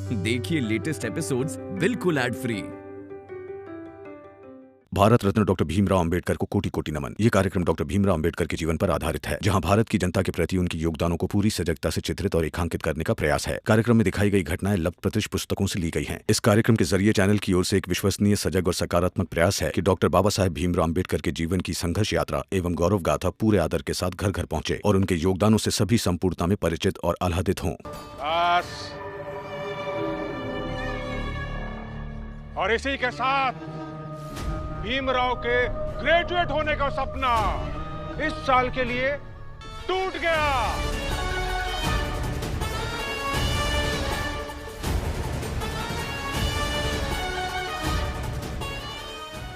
देखिए latest episodes बिल्कुल ad free. Bharat Ratna doctor Bhimrao Ambedkar को कोटि कोटि नमन। ये कार्यक्रम डॉक्टर भीमराव अंबेडकर के जीवन पर आधारित है, जहां भारत की जनता के प्रति उनके योगदानों को पूरी सजगता से चित्रित और रेखांकित करने का प्रयास है। कार्यक्रम में दिखाई गई घटनाएं लब्ध प्रतिष्ठ पुस्तकों से ली गई हैं। इस कार्यक्रम के जरिए चैनल की ओर से एक विश्वसनीय, सजग और सकारात्मक प्रयास है कि डॉक्टर बाबा साहेब भीमराव अंबेडकर के जीवन की संघर्ष यात्रा एवं गौरव गाथा पूरे आदर के साथ घर घर पहुंचे और उनके योगदानों से सभी संपूर्णता में परिचित और आह्लादित हों। और इसी के साथ भीमराव के ग्रेजुएट होने का सपना इस साल के लिए टूट गया।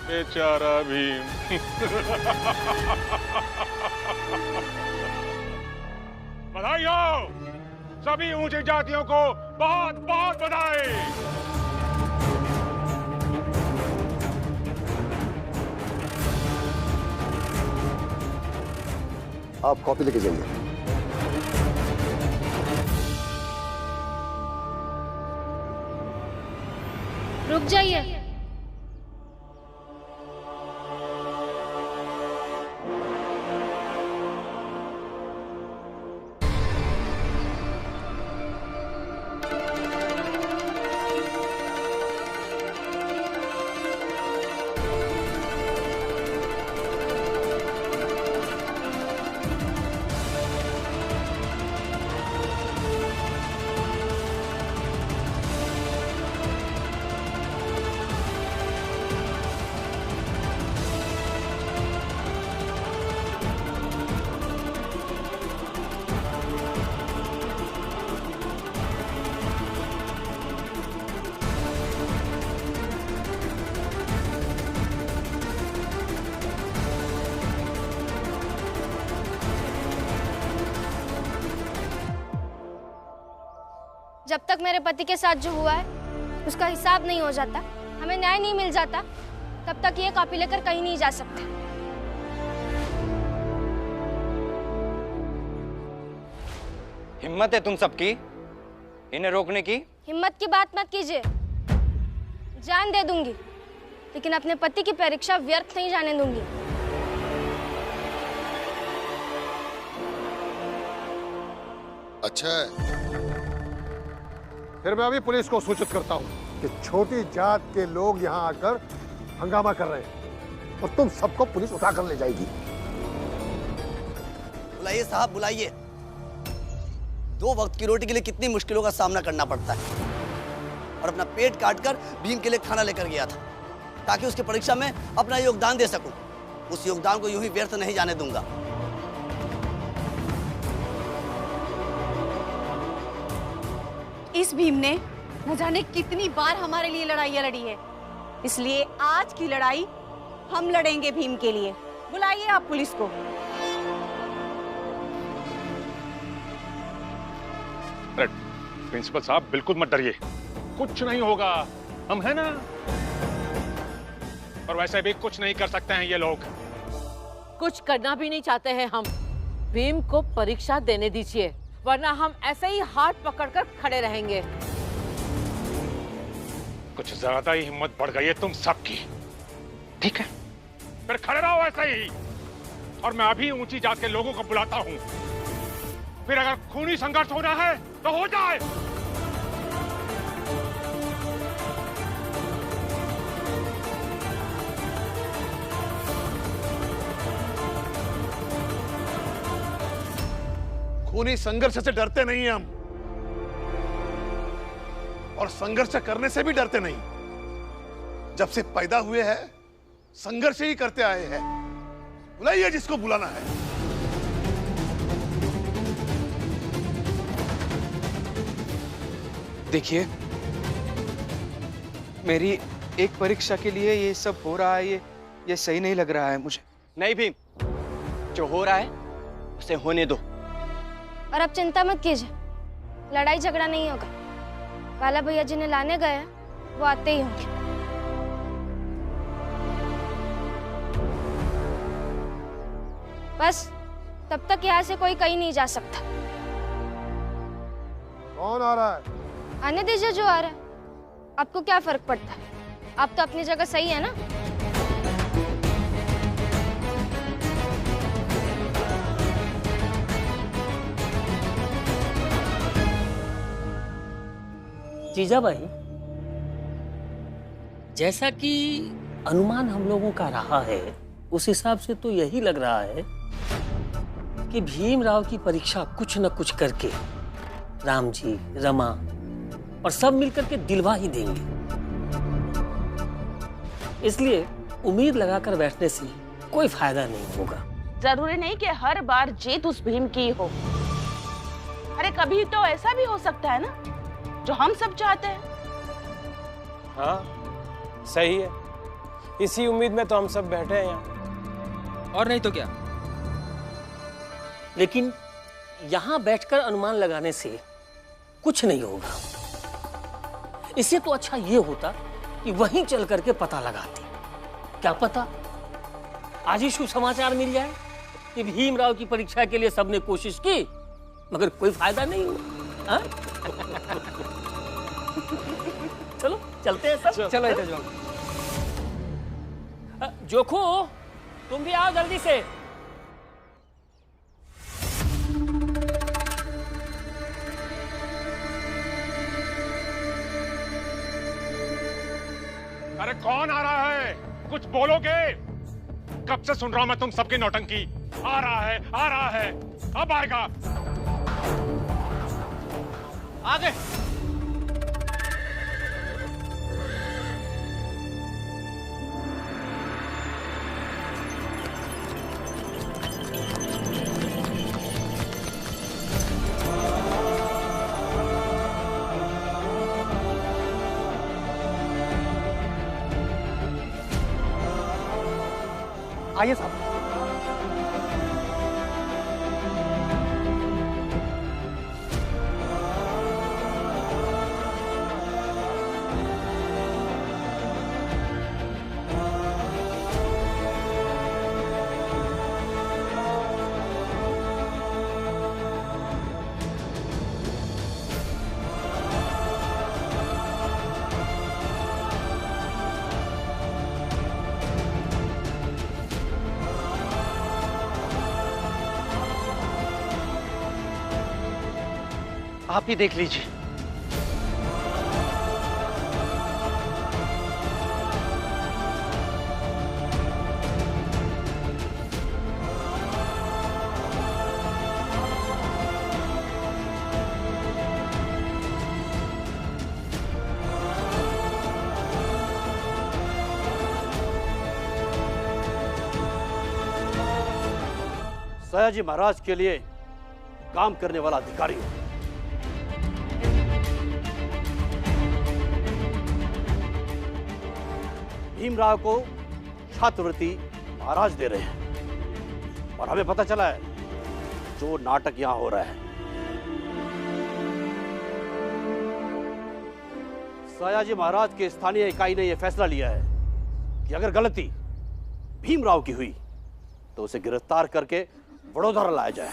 बेचारा भीम। बधाई हो सभी ऊंची जातियों को, बहुत बहुत बधाई। आप कॉपी लेके जाइए। रुक जाइए। जब तक मेरे पति के साथ जो हुआ है उसका हिसाब नहीं हो जाता, हमें न्याय नहीं मिल जाता, तब तक ये कॉपी लेकर कहीं नहीं जा सकते। हिम्मत है तुम सबकी इन्हें रोकने की? हिम्मत की बात मत कीजिए, जान दे दूंगी, लेकिन अपने पति की परीक्षा व्यर्थ नहीं जाने दूंगी। अच्छा है, फिर मैं अभी पुलिस को सूचित करता हूँ कि छोटी जात के लोग यहाँ आकर हंगामा कर रहे हैं और तुम सबको पुलिस उठा कर ले जाएगी। बुलाइए साहब, बुलाइए। 2 वक्त की रोटी के लिए कितनी मुश्किलों का सामना करना पड़ता है, और अपना पेट काटकर भीम के लिए खाना लेकर गया था ताकि उसकी परीक्षा में अपना योगदान दे सकूं। उस योगदान को यूं ही व्यर्थ नहीं जाने दूंगा। इस भीम ने न जाने कितनी बार हमारे लिए लड़ाइयां लड़ी है, इसलिए आज की लड़ाई हम लड़ेंगे भीम के लिए। बुलाइए आप पुलिस को। प्रिंसिपल साहब बिल्कुल मत डरिए, कुछ नहीं होगा, हम हैं ना। और वैसे भी कुछ नहीं कर सकते हैं ये लोग। कुछ करना भी नहीं चाहते हैं हम। भीम को परीक्षा देने दीजिए, वरना हम ऐसे ही हाथ पकड़कर खड़े रहेंगे। कुछ ज्यादा ही हिम्मत बढ़ गई है तुम सबकी। ठीक है, फिर खड़े रहो ऐसे ही, और मैं अभी ऊंची जात के लोगों को बुलाता हूं। फिर अगर खूनी संघर्ष होना है तो हो जाए। खूनी संघर्ष से डरते नहीं हम, और संघर्ष करने से भी डरते नहीं। जब से पैदा हुए हैं संघर्ष ही करते आए हैं। बुलाइए जिसको बुलाना है। देखिए, मेरी एक परीक्षा के लिए ये सब हो रहा है, ये सही नहीं लग रहा है मुझे। नहीं भीम, जो हो रहा है उसे होने दो। और अब चिंता मत कीजिए, लड़ाई झगड़ा नहीं होगा। बाला भैया जिन्हें लाने गए हैं वो आते ही होंगे। बस तब तक यहाँ से कोई कहीं नहीं जा सकता। कौन आ रहा है? आने दीजिए जो आ रहा है, आपको क्या फर्क पड़ता है? आप तो अपनी जगह सही है ना। जीजाबाई, जैसा कि अनुमान हम लोगों का रहा है, उस हिसाब से तो यही लग रहा है कि भीमराव की परीक्षा कुछ न कुछ करके राम जी, रमा और सब मिलकर के दिलवा ही देंगे। इसलिए उम्मीद लगाकर बैठने से कोई फायदा नहीं होगा। जरूरी नहीं कि हर बार जीत उस भीम की हो। अरे कभी तो ऐसा भी हो सकता है ना जो हम सब चाहते हैं। हाँ सही है, इसी उम्मीद में तो हम सब बैठे हैं यहाँ। और नहीं तो क्या। लेकिन यहां बैठकर अनुमान लगाने से कुछ नहीं होगा। इससे तो अच्छा ये होता कि वहीं चल करके पता लगाते। क्या पता आज ही शुभ समाचार मिल जाए कि भीमराव की परीक्षा के लिए सबने कोशिश की मगर कोई फायदा नहीं हुआ। चलो चलते हैं सब। चलो इधर जाओ। जोखो तुम भी आओ जल्दी से। अरे कौन आ रहा है? कुछ बोलोगे? कब से सुन रहा हूं मैं तुम सबकी नौटंकी। आ रहा है, आ रहा है, अब आएगा। आगे। आइए साहब। आप ही देख लीजिए। सयाजी महाराज के लिए काम करने वाला अधिकारी हूं। भीमराव को छात्रवृत्ति महाराज दे रहे हैं और हमें पता चला है जो नाटक यहां हो रहा है। सयाजी महाराज के स्थानीय इकाई ने यह फैसला लिया है कि अगर गलती भीमराव की हुई तो उसे गिरफ्तार करके वडोदरा लाया जाए।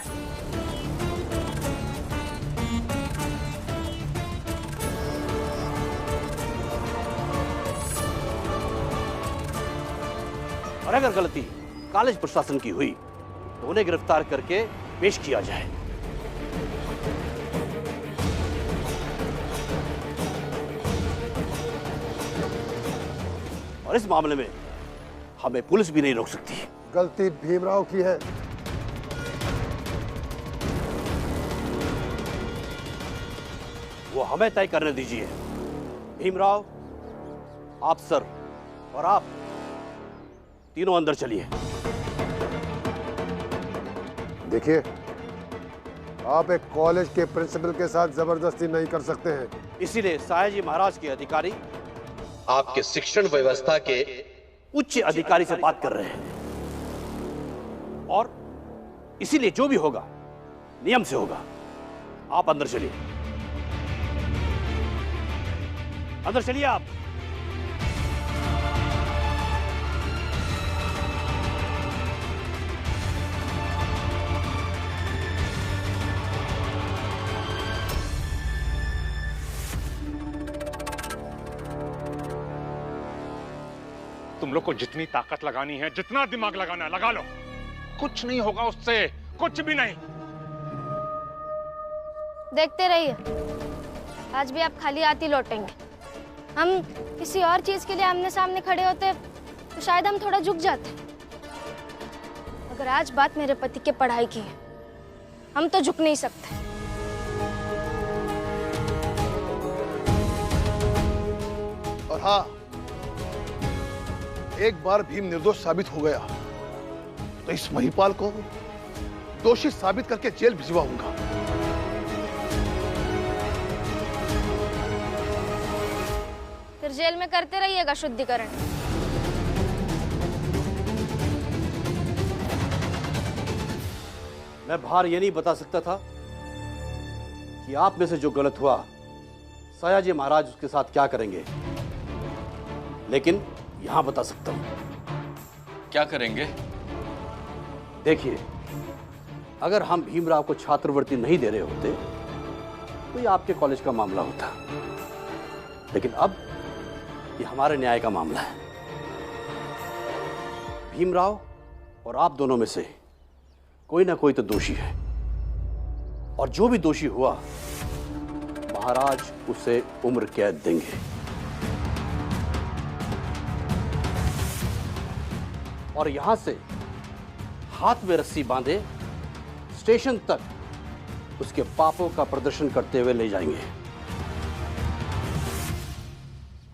और अगर गलती कॉलेज प्रशासन की हुई तो उन्हें गिरफ्तार करके पेश किया जाए। और इस मामले में हमें पुलिस भी नहीं रोक सकती। गलती भीमराव की है। वो हमें तय करने दीजिए। भीमराव, आप सर और आप तीनों अंदर चलिए। देखिए, आप एक कॉलेज के प्रिंसिपल के साथ जबरदस्ती नहीं कर सकते हैं। इसीलिए सयाजी महाराज के अधिकारी आपके शिक्षण व्यवस्था के उच्च अधिकारी से बात कर रहे हैं और इसीलिए जो भी होगा नियम से होगा। आप अंदर चलिए, अंदर चलिए आप। तुम लोग को जितनी ताकत लगानी है, जितना दिमाग लगाना है, लगा लो। कुछ नहीं होगा उससे, कुछ भी नहीं। देखते रहिए, आज भी आप खाली हाथ ही लौटेंगे। हम किसी और चीज के लिए आमने सामने खड़े होते तो शायद हम थोड़ा झुक जाते, मगर आज बात मेरे पति के पढ़ाई की है, हम तो झुक नहीं सकते। और हाँ, एक बार भीम निर्दोष साबित हो गया तो इस महिपाल को दोषी साबित करके जेल भिजवाऊंगा। फिर जेल में करते रहिएगा शुद्धिकरण। मैं बाहर ये नहीं बता सकता था कि आप में से जो गलत हुआ सयाजी महाराज उसके साथ क्या करेंगे, लेकिन यहां बता सकता हूं। क्या करेंगे? देखिए, अगर हम भीमराव को छात्रवृत्ति नहीं दे रहे होते तो ये आपके कॉलेज का मामला होता, लेकिन अब ये हमारे न्याय का मामला है। भीमराव और आप दोनों में से कोई ना कोई तो दोषी है, और जो भी दोषी हुआ महाराज उसे उम्र कैद देंगे। और यहां से हाथ में रस्सी बांधे स्टेशन तक उसके पापों का प्रदर्शन करते हुए ले जाएंगे।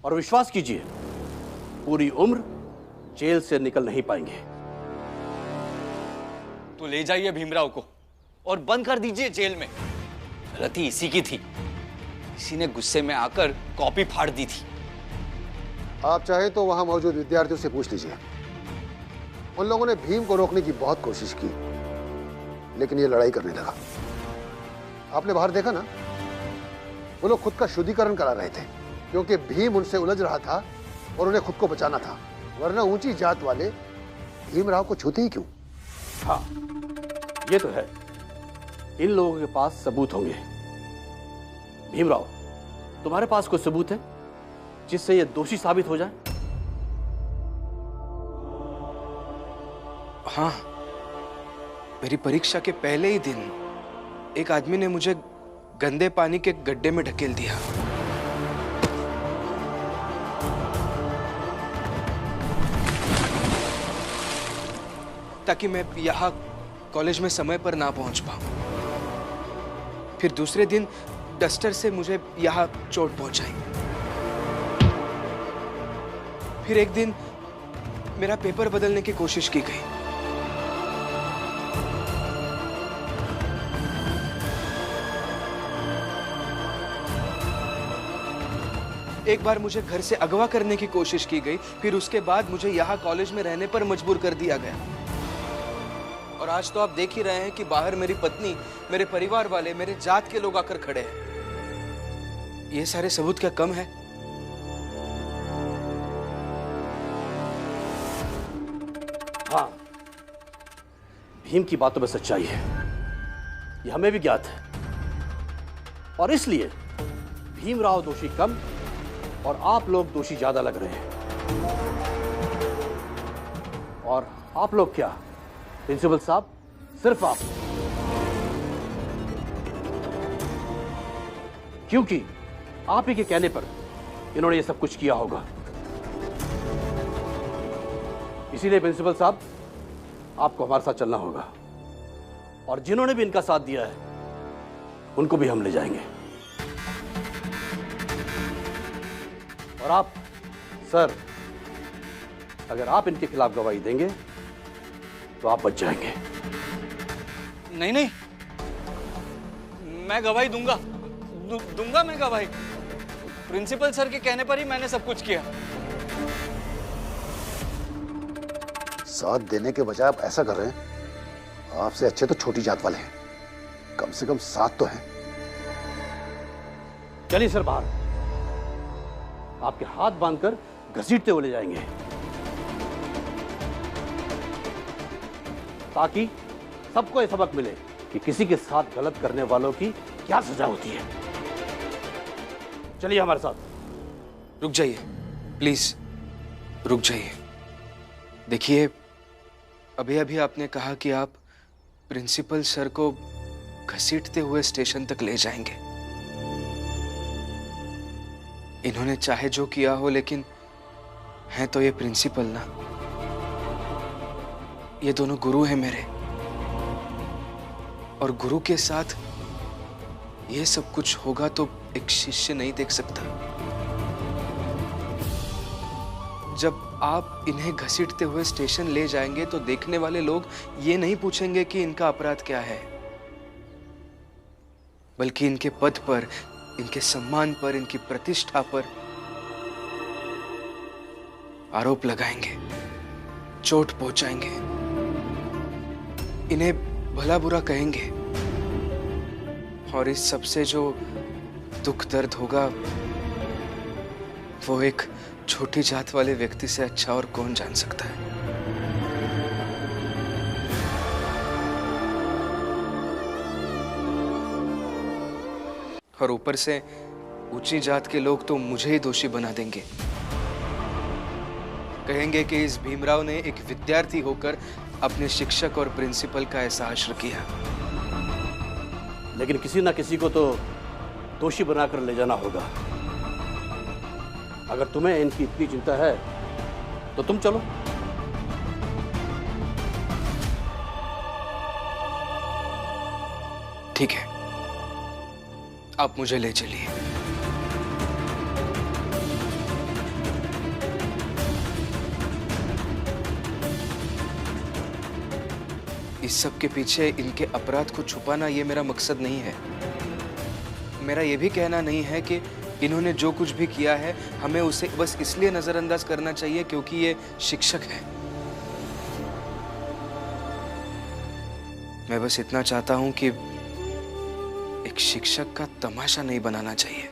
और विश्वास कीजिए, पूरी उम्र जेल से निकल नहीं पाएंगे। तो ले जाइए भीमराव को और बंद कर दीजिए जेल में। गलती इसी की थी, इसी ने गुस्से में आकर कॉपी फाड़ दी थी। आप चाहे तो वहां मौजूद विद्यार्थियों से पूछ लीजिए। उन लोगों ने भीम को रोकने की बहुत कोशिश की, लेकिन ये लड़ाई करने लगा। आपने बाहर देखा ना, वो लोग खुद का शुद्धिकरण करा रहे थे, क्योंकि भीम उनसे उलझ रहा था और उन्हें खुद को बचाना था, वरना ऊंची जात वाले भीमराव को छूते ही क्यों? हाँ, ये तो है। इन लोगों के पास सबूत होंगे। भीमराव, तुम्हारे पास कोई सबूत है जिससे ये दोषी साबित हो जाए? हाँ, मेरी परीक्षा के पहले ही दिन एक आदमी ने मुझे गंदे पानी के गड्ढे में ढकेल दिया। ताकि मैं यहाँ कॉलेज में समय पर ना पहुंच पाऊं। फिर दूसरे दिन डस्टर से मुझे यहाँ चोट पहुंचाई। फिर एक दिन मेरा पेपर बदलने की कोशिश की गई। एक बार मुझे घर से अगवा करने की कोशिश की गई। फिर उसके बाद मुझे यहाँ कॉलेज में रहने पर मजबूर कर दिया गया। और आज तो आप देख ही रहे हैं कि बाहर मेरी पत्नी, मेरे परिवार वाले, मेरे जात के लोग आकर खड़े हैं। ये सारे सबूत क्या कम है? हाँ, भीम की बातों में सच्चाई है, ये हमें भी ज्ञात है। और इसलिए भीमराव दोषी कम और आप लोग दोषी ज्यादा लग रहे हैं। और आप लोग क्या, प्रिंसिपल साहब? सिर्फ आप, क्योंकि आप ही के कहने पर इन्होंने ये सब कुछ किया होगा। इसीलिए प्रिंसिपल साहब, आपको हमारे साथ चलना होगा, और जिन्होंने भी इनका साथ दिया है उनको भी हम ले जाएंगे। और आप सर, अगर आप इनके खिलाफ गवाही देंगे तो आप बच जाएंगे। नहीं नहीं, मैं गवाही दूंगा, दूंगा मैं गवाही। प्रिंसिपल सर के कहने पर ही मैंने सब कुछ किया। साथ देने के बजाय आप ऐसा कर रहे हैं। आपसे अच्छे तो छोटी जात वाले हैं, कम से कम साथ तो हैं। चलिए सर बाहर, आपके हाथ बांधकर घसीटते हुए ले जाएंगे, ताकि सबको यह सबक मिले कि किसी के साथ गलत करने वालों की क्या सजा होती है। चलिए हमारे साथ। रुक जाइए प्लीज, रुक जाइए। देखिए, अभी अभी आपने कहा कि आप प्रिंसिपल सर को घसीटते हुए स्टेशन तक ले जाएंगे। इन्होंने चाहे जो किया हो, लेकिन हैं तो ये प्रिंसिपल ना। ये दोनों गुरु हैं मेरे, और गुरु के साथ ये सब कुछ होगा तो एक शिष्य नहीं देख सकता। जब आप इन्हें घसीटते हुए स्टेशन ले जाएंगे तो देखने वाले लोग ये नहीं पूछेंगे कि इनका अपराध क्या है, बल्कि इनके पद पर, इनके सम्मान पर, इनकी प्रतिष्ठा पर आरोप लगाएंगे, चोट पहुंचाएंगे, इन्हें भला बुरा कहेंगे। और इस सबसे जो दुख दर्द होगा वो एक छोटी जात वाले व्यक्ति से अच्छा और कौन जान सकता है। और ऊपर से ऊंची जात के लोग तो मुझे ही दोषी बना देंगे। कहेंगे कि इस भीमराव ने एक विद्यार्थी होकर अपने शिक्षक और प्रिंसिपल का ऐसा आश्र किया। लेकिन किसी ना किसी को तो दोषी बनाकर ले जाना होगा। अगर तुम्हें इनकी इतनी चिंता है तो तुम चलो। ठीक है, आप मुझे ले चलिए। इस सब के पीछे इनके अपराध को छुपाना ये मेरा मकसद नहीं है। मेरा ये भी कहना नहीं है कि इन्होंने जो कुछ भी किया है हमें उसे बस इसलिए नजरअंदाज करना चाहिए क्योंकि ये शिक्षक है। मैं बस इतना चाहता हूं कि एक शिक्षक का तमाशा नहीं बनाना चाहिए।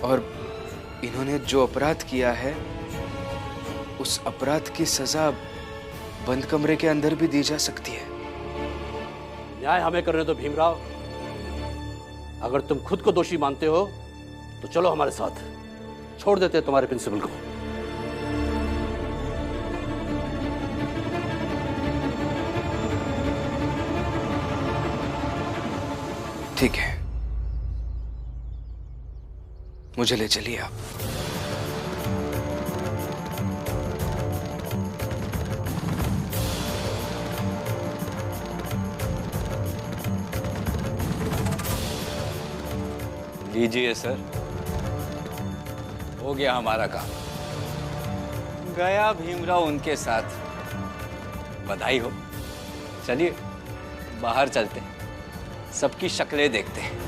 और इन्होंने जो अपराध किया है उस अपराध की सजा बंद कमरे के अंदर भी दी जा सकती है। न्याय हमें करने दो भीमराव। अगर तुम खुद को दोषी मानते हो तो चलो हमारे साथ, छोड़ देते हैं तुम्हारे प्रिंसिपल को। ठीक है, मुझे ले चलिए आप। लीजिए सर, हो गया हमारा काम। गया भीमराव उनके साथ। बधाई हो। चलिए बाहर चलते हैं, सबकी शक्लें देखते हैं।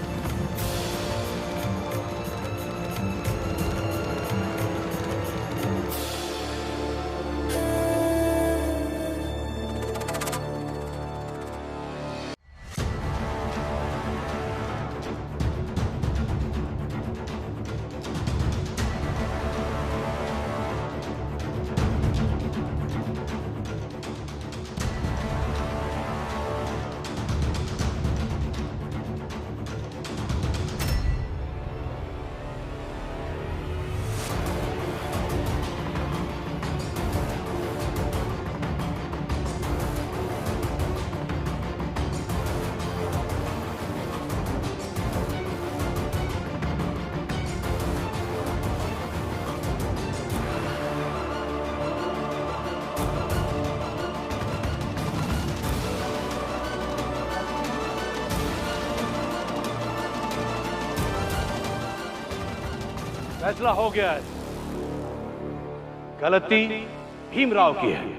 फैसला हो गया है, गलती भीमराव की है।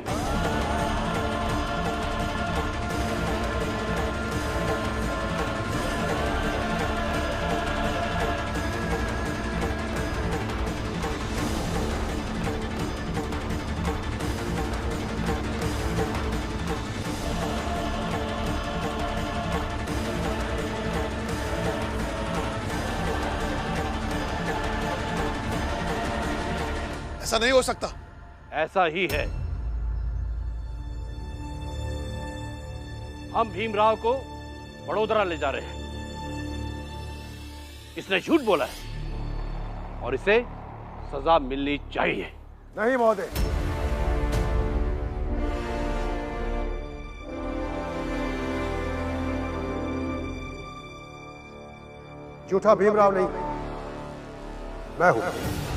ऐसा नहीं हो सकता। ऐसा ही है। हम भीमराव को वडोदरा ले जा रहे हैं। इसने झूठ बोला है और इसे सजा मिलनी चाहिए। नहीं महोदय, झूठा भीमराव नहीं, मैं हूं।